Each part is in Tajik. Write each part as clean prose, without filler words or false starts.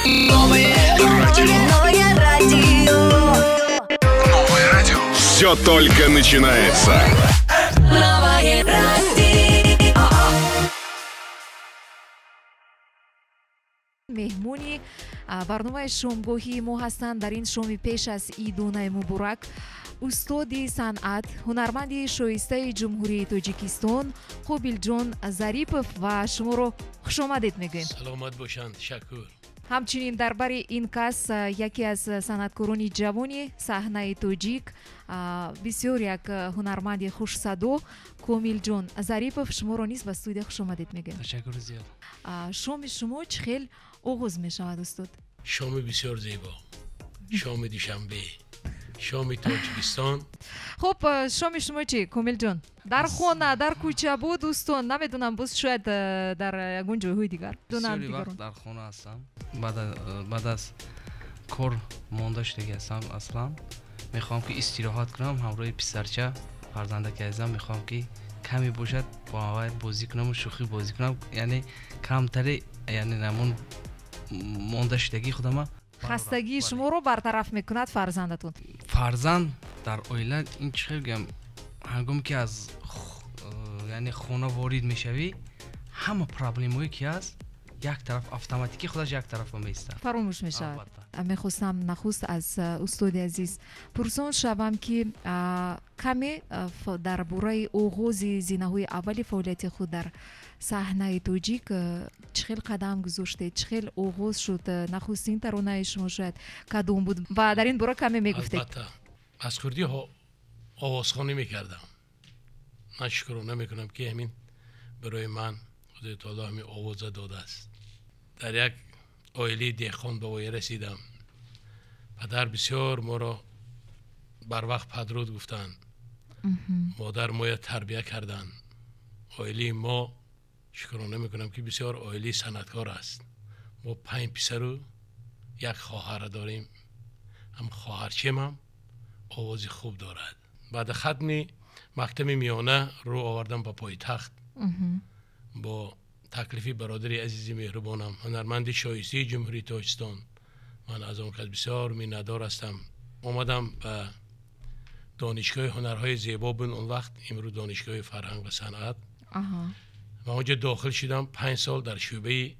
Новое радио. Все только начинается. Новое радио. меҳмони барномаи шомгоҳии мо ҳастанд. Дар ин шоми пеш аз идонаи муборак устоди санъат, ҳунарманди шоистаи ҷумҳурии Тоҷикистон Қобилҷон Зарипов ва шуморо хушомадед мегӯем. саломат бошанд. Ташаккур. ҳамчунин дар бари ин кас яке аз санъаткорони ҷавони саҳнаи тоҷик, бисёр як ҳунарманди хушсадо Комилҷон Зарипов, шуморо низ ба студия хушомадед мегӯем. ташаккур зиёд. шоми шумо чӣ хел оғоз мешавад устод? шоми бисёр зебо, шоми душанбе, шоми Тоҷикистон. хуб, шоми шумо чӣ, Комилҷон? дар хона, дар кӯча буд устон? Намедонам, буз шояд дар ягон ҷойҳои дигар. бисёри вақт дар хона ҳастам. баъд аз кор монда шудагӣ ҳастам. аслан мехоҳам ки истироҳат кунам, ҳамроҳи писарча фарзандаки азизам мехоҳам ки каме бошад бо авай бозӣ кунам, шӯхӣ бозӣ кунам, яъне камтаре, яъне намон монда шудагии худама. хастагии шуморо бартараф мекунад фарзандатон? фарзанд дар оила ин чӣ хел гӯям, ҳангоме ки аз яъне хона ворид мешавӣ, ҳама проблемое ки ҳаст як тараф автоматики худаш як тарафа меистад, фаромӯш мешавад. мехостам нахуст аз устоди азиз пурсон шавам ки каме дар бораи оғози зинаҳои аввали фаъолияти худ дар саҳнаи тоҷик чӣ хел қадам гузоштед, чӣ хел оғоз шуд, нахустин таронаи шумо шояд кадом буд ва дар ин бора каме мегуфтед? албатта аз курдӣ овозхонӣ мекардам. ман шукрона мекунам ки ҳамин барои ман худаи таоло ҳамин овоза додааст. дар як оилаи деҳқон ба воя расидам. падар бисёр моро барвақт падруд гуфтанд, модар моя тарбия карданд. оилаи мо шукрона мекунам ки бисёр оилаи санъаткор аст. мо 5 писару як хоҳара дорем. ҳам хоҳарчемам овози хуб дорад. баъд хатми мактаби миёна рӯ овардам ба пойтахт бо таклифи бародари азизи меҳрубонам, ҳунарманди шоистаи ҷумҳурии Тоҷикистон. ман аз он кас бисёр миннатдор ҳастам. омадам ба донишгоҳи ҳунарҳои зебо буд он вақт, имрӯз донишгоҳи фарҳанг ва санъат. ва онҷо дохил шудам. 5 сол дар шӯъбаи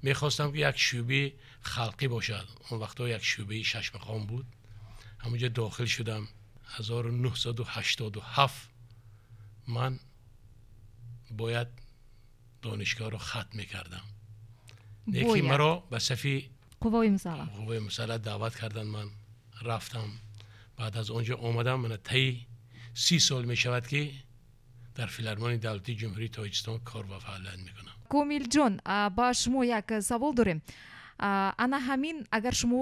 мехостам ки як шӯъбаи халқӣ бошад. он вақтҳо як шӯъбаи шашмахон буд. ҳамонҷо дохил шудам. 1987 ман бояд донишгоҳро хатм мекардам. лекин маро ба сафи қувваи мусаллаҳ даъват карданд. ман рафтам. баъд аз онҷо омадам. мана таи 30 сол мешавад ки дар филармонии давлатии ҷумҳурии Тоҷикистон кор ва фаъолият мекунам. Комилҷон, ба шумо як савол дорем. ана ҳамин агар шумо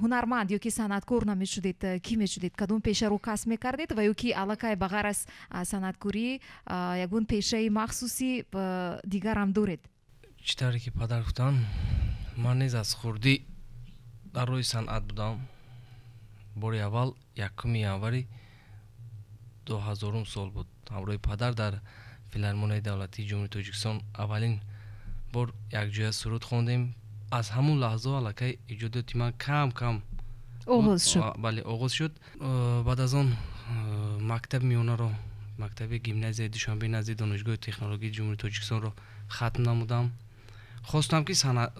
ҳунарманд ё ки санъаткор намешудед, кӣ мешудед? кадом пешаро касб мекардед ва ё ки аллакай ба ғайр аз санъаткорӣ ягон пешаи махсуси дигарам доред? чӣ тавре ки падар гуфтанд, ман низ аз хурдӣ дар роҳи санъат будам. бори аввал 1 январи 2000 сол буд. ҳамроҳи падар дар филармонияи давлатии ҷумҳурии Тоҷикистон аввалин бор якҷоя суруд хондем. аз ҳамун лаҳзо аллакай иҷодиёти ман кам оғоз шуд. бале оғоз шуд. баъд аз он мактаби миёнаро, мактаби гимназияи душанбе назди донишгоҳи технологии ҷумҳурии Тоҷикистонро хатм намудам. хостам ки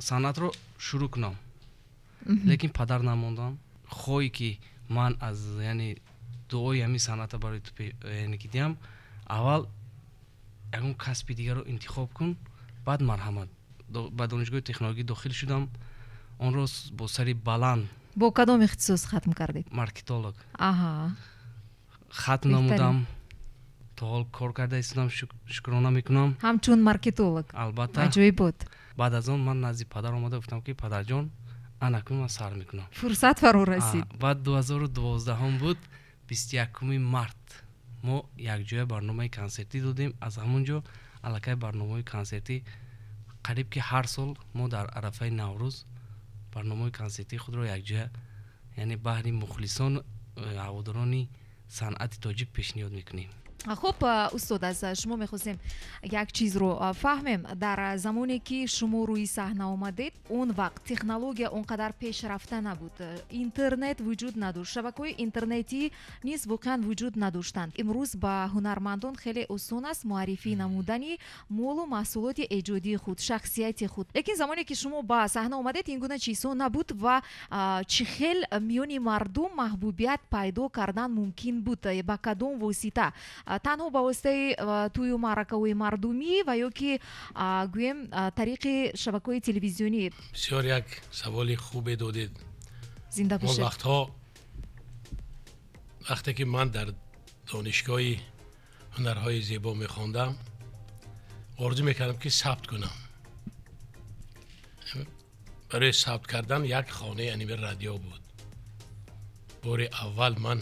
санъатро шурӯъ кунам, лекин падар намондам. хоҳӣ ки ман аз яъне дуои ҳамин санъата барои ту яъне ки диҳам, аввал ягон касби дигарро интихоб кун, баъд марҳамат. ба донишгоҳи технологӣ дохил шудам. онро бо сари баланд. бо кадом ихтисос хатм кардед? маркетолог. хатм намудам. то ҳол кор карда истодам, шукрона мекунам. ҳамчун маркетолог? албатта. аҷоиб буд. баъд аз он ман назди падар омада гуфтам ки падарҷон, анакун ман сар мекунам. фурсат фаро расид. баъд 2012 буд, 21 март мо якҷоя барномаи консертӣ додем. аз ҳамон ҷо аллакай барномаи консертӣ қариб ки ҳар сол мо дар арафаи наврӯз барномаи консертии худро якҷоя, яъне баҳри мухлисон ҳаводорони санъати тоҷик пешниҳод мекунем. خب استاد از شما میخواستیم یک چیز رو فهمیم. در زمانی که شما روی صحنه آمدید اون وقت تکنولوژی اونقدر پیشرفته نبود، اینترنت وجود نداشت، شبکه‌های اینترنتی نیز واقعا وجود نداشتند. امروز با هنرمندان خیلی آسان است معرفی نمودنی مول و محصولات ایجادی خود، شخصیت خود. لیکن زمانی که شما با صحنه آمدید این گونه چیزا نبود و چه خیلی میون مردم محبوبیت پیدا کردن ممکن بود. با کدام واسطه؟ تنها با واسطه توی معرکه‌های مردمی و یا که گویم طریق شبکه‌های تلویزیونی؟ بسیار یک سوال خوب دادید. زنده باشید. وقتی که من در دانشگاه هنرهای زیبا می‌خواندم آرزو می‌کردم که ثبت کنم. برای ثبت کردن یک خانه انیمه رادیو بود. بار اول من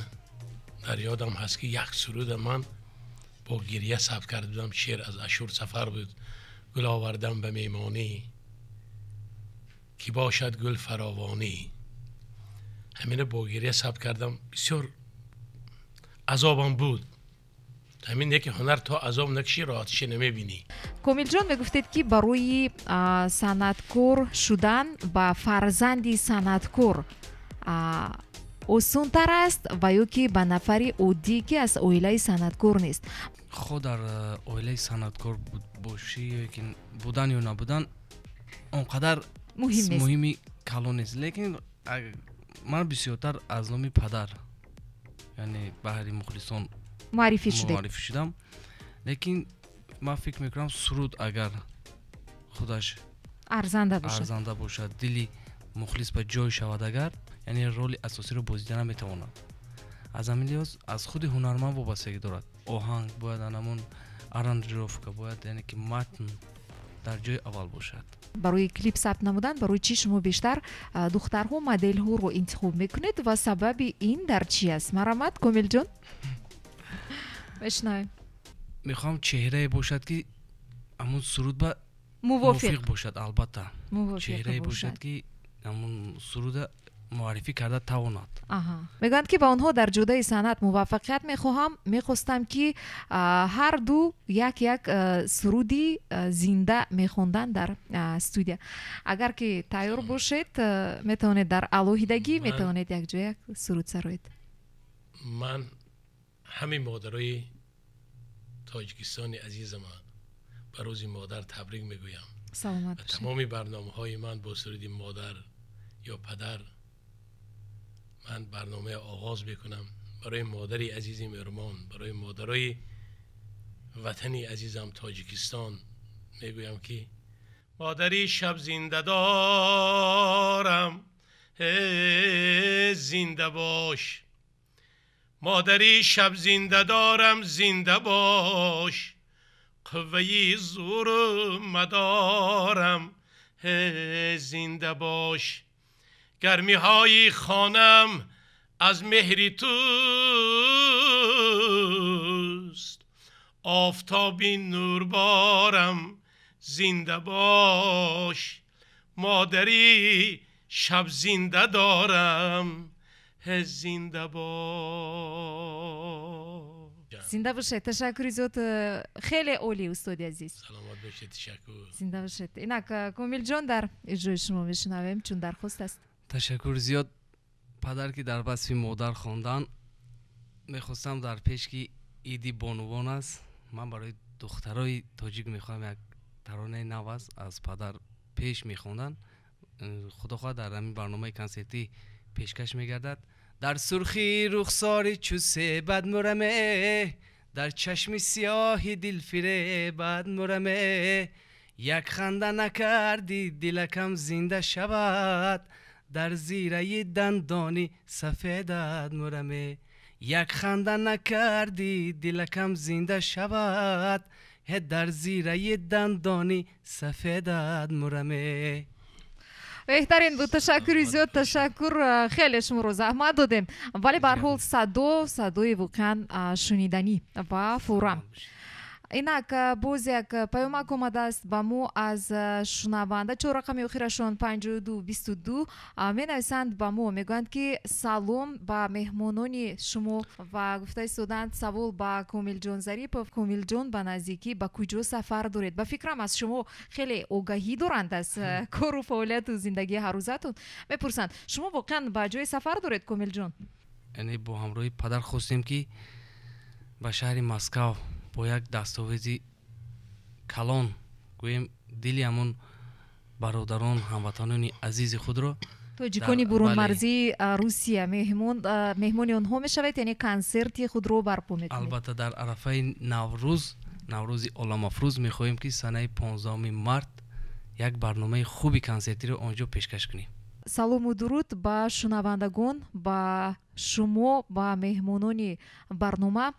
در یادم هست که یک سرود من با گریه ثبت کرده بودم. شعر از اشور سفر بود. گل آوردم به مهمانی کی باشد گل فراوانی. همینه با گریه ثبت کردم. بسیار عذابم بود. همین یکی هنر تا عذاب نکشی راحتش نمیبینی. کومیلجان میگفتید که برای صنعتکار شدن با فرزندی صنعتکار آسان تر است و یا که به نفری عادی که از عائله صنعتکار نیست؟ خود در عائله صنعتکار باشی یا که بودن یا نبودن اونقدر مهمی کلان نیست. لیکن من بسیارتر از نام پدر یعنی بحری مخلصان معرفی شدم. لیکن من فکر میکنم سرود اگر خودش ارزنده باشد، دلی مخلص به جای شود، اگر یعنی رول اساسی رو بازی نمیتواند. از همین لحاظ از خود هنرمند وابستگی دارد. آهنگ باید همون آرانجировка باید یعنی که متن در جای اول باشد. برای کلیپ ثبت نمودن برای چی شما بیشتر دخترها مدل ها رو انتخاب میکنید و سبب این در چی است؟ مرحمت کومیلجان بشنویم. میخوام چهره باشد که همون سرود با موافق باشد. البته چهره باشد که همون سرود معرفی کرده تواند. میگن که با آنها در جدای صنعت موفقیت میخواستم که هر دو یک سرودی زنده میخوندن در استودیو. اگر که تیار باشید میتونید در الوهیدگی میتونید یک جای سرود سرایید. من همین مادرای تاجیکستانی عزیزم به روز مادر تبریک میگویم. سلامت باشید. تمامی برنامه‌های من با سرود مادر یا پدر من برنامه آغاز بکنم. برای مادری عزیزم ارمان، برای مادرای وطنی عزیزم تاجیکستان میگویم که مادری شب زنده دارم زنده باش. مادری شب زنده دارم زنده باش. قوی زور مدارم زنده باش. گرمی های خانم از مهری توست. آفتابی نوربارم زنده باش. مادری شب زنده دارم زنده باش. زنده باشید. تشکر زیاد. خیلی عالی استاد عزیز. سلامت باشید. تشکر. زنده باشید. اینک کومیلجان در اجرای شما میشنویم چون درخواست است. تشکر زیاد. پدر که در وصف مادر خواندن میخواستم در پیش که ایدی بانوان است. من برای دخترای تاجیک میخوایم یک ترانه نو است از پدر پیش میخوندن. خداخواه در همین برنامه کنسرتی پیشکش میگردد. در سرخی رخساری چوسه بد مرمه، در چشم سیاهی دل فیره بد مرمه. یک خنده نکردی دلکم زنده شود، در زیره دندانی سفیدت مرمه. یک خنده نکردی دلکم زنده شود، در زیره دندانی سفیدت مرمه. بهترین بود. تشکر زیاد. تشکر. خیلی شما رو زحمت دادیم ولی به هر حال صدای واقعا شنیدنی و فورا. инак боз як паёмак омадааст ба мо аз шунаванда. чор рақами охирашон 5222 менависанд ба мо, мегӯянд ки салом ба меҳмонони шумо ва гуфта истоданд савол ба Комилҷон Зарипов. Комилҷон ба наздикӣ ба куҷо сафар доред? Ба фикрам аз шумо хеле огаҳӣ доранд аз кору фаъолияту зиндагии ҳаррӯзатон. мепурсанд шумо воқеан ба ҷое сафар доред Комилҷон? яъне бо ҳамроҳи падар хостем ки ба шаҳри Москав бо як дастовези калон гӯем дили ҳамон бародарон ҳамватанони азизи худро тоҷикони бурунмарзии Русия меҳмони онҳо мешавед, яъне консерти худро барпо мекунед? албатта дар арафаи наврӯзи оламафрӯз мехоҳем ки санаи 15 март як барномаи хуби консертиро онҷо пешкаш кунем. салому дуруд ба шунавандагон, ба шумо, ба меҳмонони барнома.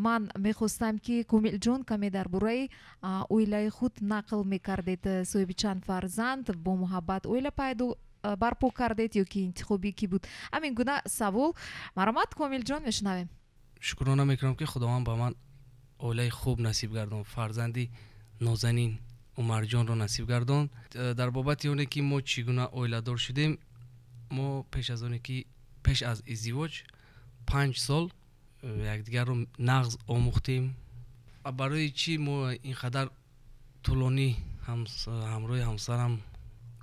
ман мехостам ки Комилҷон каме дар бораи оилаи худ нақл мекардед. соҳиби чанд фарзанд, бо муҳаббат оила барпо кардед ё ки интихоби кӣ буд? ҳамин гуна савол. маромад Комилҷон, мешунавем. шукрона мекунам ки худованд ба ман оилаи хуб насиб гардон, фарзанди нозанин умарҷонро насиб гардон. дар бобати оне ки мо чӣ гуна оиладор шудем, мо пеш аз издивоҷ 5 сол якдигарро нағз омӯхтем. барои чӣ мо инқадар тӯлонӣ ҳамроҳи ҳамсарам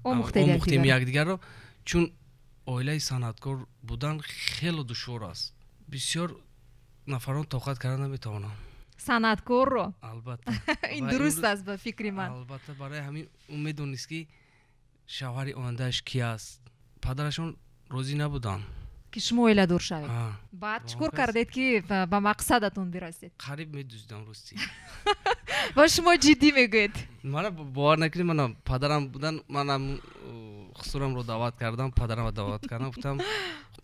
омӯхтем якдигарро? чун оилаи санъаткор будан хеле душвор аст. бисёр нафарон тоқат карда наметавонанд санъаткорро. албатта ин дуруст аст ба фикри ман. албатта барои ҳамин медонист ки шавҳари ояндааш ки аст. падарашон розӣ набуданд ки шумо оиладор шавед. баъд чӣ кор кардед ки ба мақсадатон бирасед? қариб медуздидам рости. ва шумо ҷиддӣ мегӯед? мана бовар накунед, мана падарам будан, манам хусурамро даъват кардам, падарамро даъват кардам, гуфтам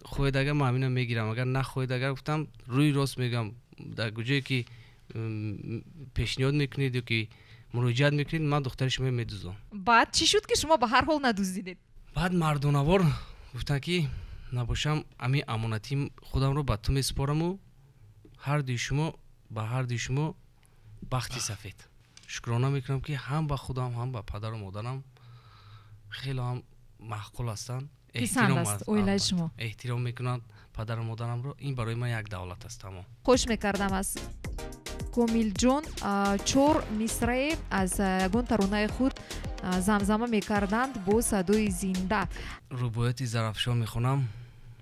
хоҳед агар ман ҳамина мегирам, агар нахоҳед агар, гуфтам рӯи рост мегам, дар куҷое ки пешниҳод мекунед ё ки муроҷиат мекунед, ман духтари шумо медузам. баъд чӣ шуд ки шумо ба ҳар ҳол надуздидед? баъд мардонавор гуфтанд ки набошам ҳамин амонати худамро ба ту месупораму ҳардуи шумо ба ҳардуи шумо бахти сафед. шукрона мекунам ки ҳам ба худам ҳам ба падару модарам хеле ҳам маҳқул ҳастанд. оилаи шумо эҳтиром мекунанд падару модарамро. ин барои ман як давлат аст. тамом хош мекардам аз Комилҷон 4 мисрае аз ягон таронаи худ замзама мекарданд бо садои зинда. рубояти зарафшон мехонам.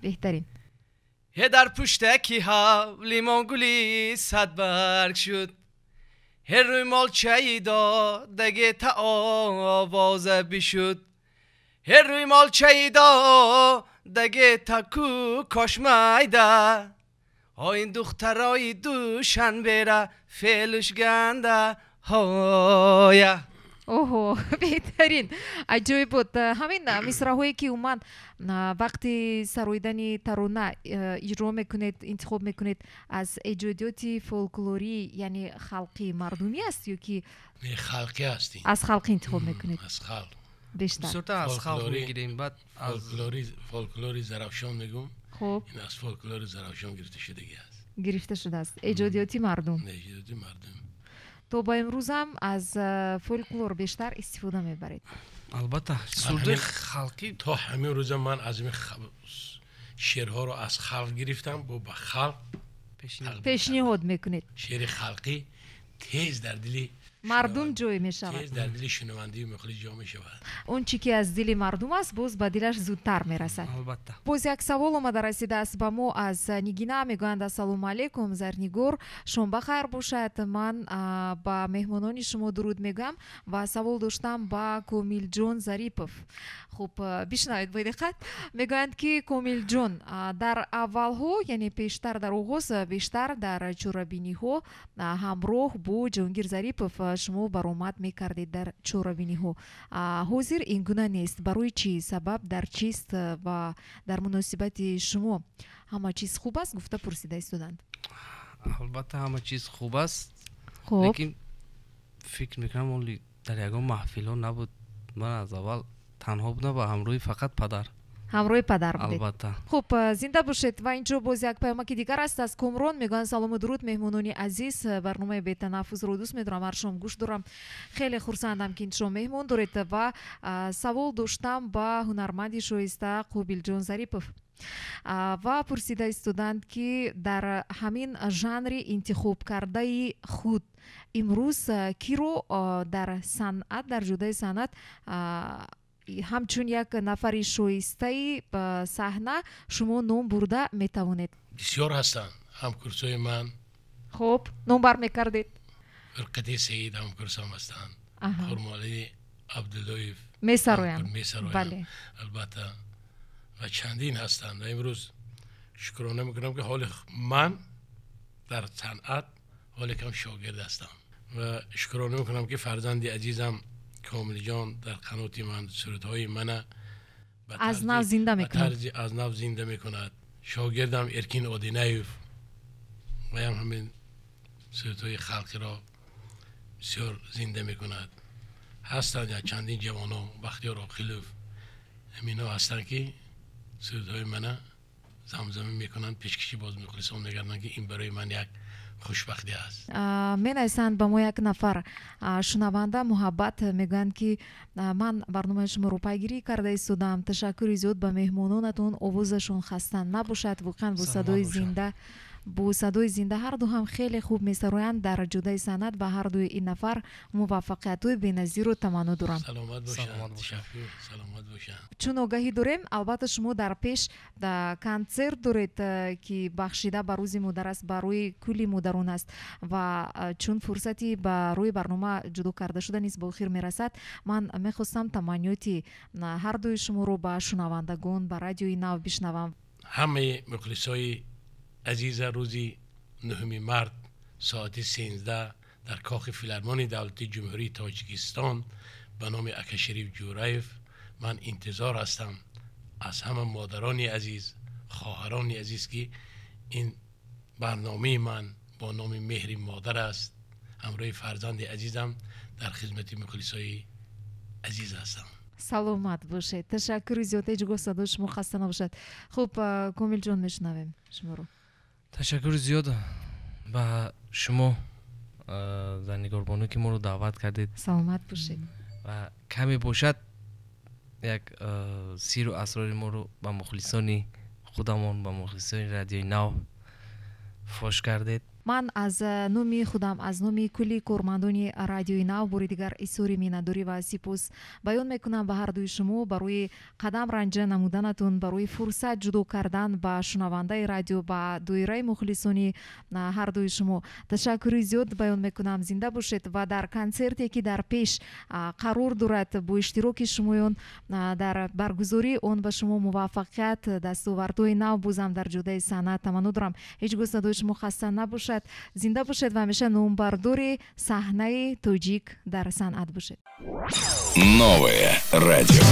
беҳтарин. дар пуштаки ҳавлимон гули садбарг шуд, рӯй молчаи додаге та овоза бишуд, рӯй молчаи додаге та ку кошмайда, ин духтарои душанбера фелушганда ҳоя. оҳо, беҳтарин, аҷоиб буд. ҳамин мисраҳое ки уман вақти сароидани тарона иҷро мекунед, интихоб мекунед, аз эҷодиёти фолклорӣ, яъне халқи мардумӣ аст ё ки халқӣ ҳастин? аз халқи интихоб мекунед? аз халқ бештар аз халқ мегирем. баъд фолклори зарафшон мегум. хуб, ин аз фолклори зарафшон гирифта шудагӣ аст. гирифта шудааст эҷодиёти мардум. эҷодиёти мардум. то ба имрӯзам аз фолклор бештар истифода мебаред? албатта сурдои халқӣ. то ҳамин рӯза ман аз ин шеърҳоро аз халқ гирифтам, бо ба халқ пешниҳод мекунед. шеъри халқӣ тез дар дили мардум ҷой мешавад, тез дар дили шунавандии мухлис ҷо мешавад. он чӣ ки аз дили мардум аст боз ба дилаш зудтар мерасад. албатта. боз як савол омада расидааст ба мо аз нигина. мегӯянд ассалому алайкум зарнигор, шомбахайр бошад. ман ба меҳмонони шумо дуруд мегӯям ва савол доштам ба Комилҷон Зарипов. хуб, бишнавед бо диққат. мегӯянд ки Комилҷон дар аввалҳо, яъне пештар дар оғоз бештар дар чорабиниҳо ҳамроҳ бо Ҷонгир Зарипов шумо баромад мекардед дар чорабиниҳо. ҳозир ин гуна нест. барои чӣ сабаб дар чист ва дар муносибати шумо ҳама чиз хуб аст? гуфта пурсида истоданд. албатта ҳама чиз хуб аст, хуб, лекин фикр мекунам оли дар ягон маҳфилҳо набуд. ман аз аввал танҳо будам ва ҳамроҳи фақат падар. ҳамроҳи падар будед. албатта. хуб, зинда бошед. ва инҷо боз як паёмаки дигар аст аз Комрон. мегӯянд салому дуруд меҳмонони азиз, барномаи бетанаффусро дӯст медорам, ҳар шом гӯш дорам. хеле хурсандам ки иншо меҳмон доред ва савол доштам ба ҳунарманди шоиста Қобилҷон Зарипов ва пурсида истоданд ки дар ҳамин жанри интихоб кардаи худ имрӯз киро дар санъат, дар ҷудои санъат ҳамчун як нафари шоистаи саҳна шумо ном бурда метавонед? бисёр ҳастанд ҳамкурсои ман. хуб, номбар мекардед? фирқати саид ҳамкурсам ҳастанд, хурмолии абдуллоев месароям. бале, албатта, ва чандин ҳастанд. ва имрӯз шукрона мекунам ки ҳоли ман дар санъат ҳоле кам шогирд ҳастам ва шукрона мекунам ки фарзанди азизам کاملجان در قناتی من صورتهای من از نو زنده میکند. از نو زنده میکند. شاگردم ارکین آدینایف و همین صورتهای خلقی را بسیار زنده میکند. هستند یا چندین جوانان بختیار آقیلوف همینا هستند که صورتهای من زمزمه میکنند، پیشکشی باز مخلصان میگردند که این برای من یک خوشبختی است. менависанд ба мо як нафар шунаванда муҳаббат, мегӯянд ки ман барномаи шуморо пайгирӣ карда истодам. ташаккури зиёд ба меҳмононатон. овозашон хаста набошад. воқеан бо садои зинда, бо садои зинда ҳарду ҳам хеле хуб месароянд. дар ҷудаи санъат ба ҳардуи ин нафар муваффақиятҳои беназиру таманнӯ дорам. саломат бошанд. чун огаҳӣ дорем, албатта шумо дар пеш консерт доред ки бахшида ба рӯзи модар аст, ба рӯи кулли модарон аст ва чун фурсати ба рӯи барнома ҷудо карда шуда низ ба охир мерасад, ман мехостам таманниёти ҳардуи шуморо ба шунавандагон ба радиои нав бишнавам. ҳамаи мухлисои عزیز روزی 9 مارد ساعت 13 در کاخ فیلارمونی دولتی جمهوری تاجیکستان به نام اکاشریف جورایف من انتظار هستم از همه مادران عزیز، خواهران عزیز که این برنامه من با نام مهر مادر است. همراه فرزند عزیزم در خدمت مخلصای عزیز هستم. саломат бошед. ташаккури зиёд. ҳеҷ гоҳ садои шумо хаста набошад. хуб, комилҷон, мешунавем шуморо. ташаккури зиёд ба шумо занигорбону ки моро даъват кардед. саломат бошед. ва каме бошад як сиру асрори моро ба мухлисони худамон, ба мухлисони радиои нав фош кардед. ман аз номи худам, аз номи кулли кормандони радиои нав бори дигар изҳори миннатдорӣ ва сипос баён мекунам ба ҳардуи шумо барои қадам ранҷа намуданатон, барои фурсат ҷудо кардан ба шунавандаи радио, ба доираи мухлисони ҳардуи шумо ташаккури зиёд баён мекунам. зинда бошед ва дар консерте ки дар пеш қарор дорад бо иштироки шумоён дар баргузории он ба шумо муваффақият, дастовардҳои нав бозам дар ҷудаи санъат таманнӯ дорам. ҳеҷ гоҳ садои шумо хаста набошад. зинда бошед ва ҳамеша номбардори саҳнаи тоҷик дар санъат бошед. Новое радио.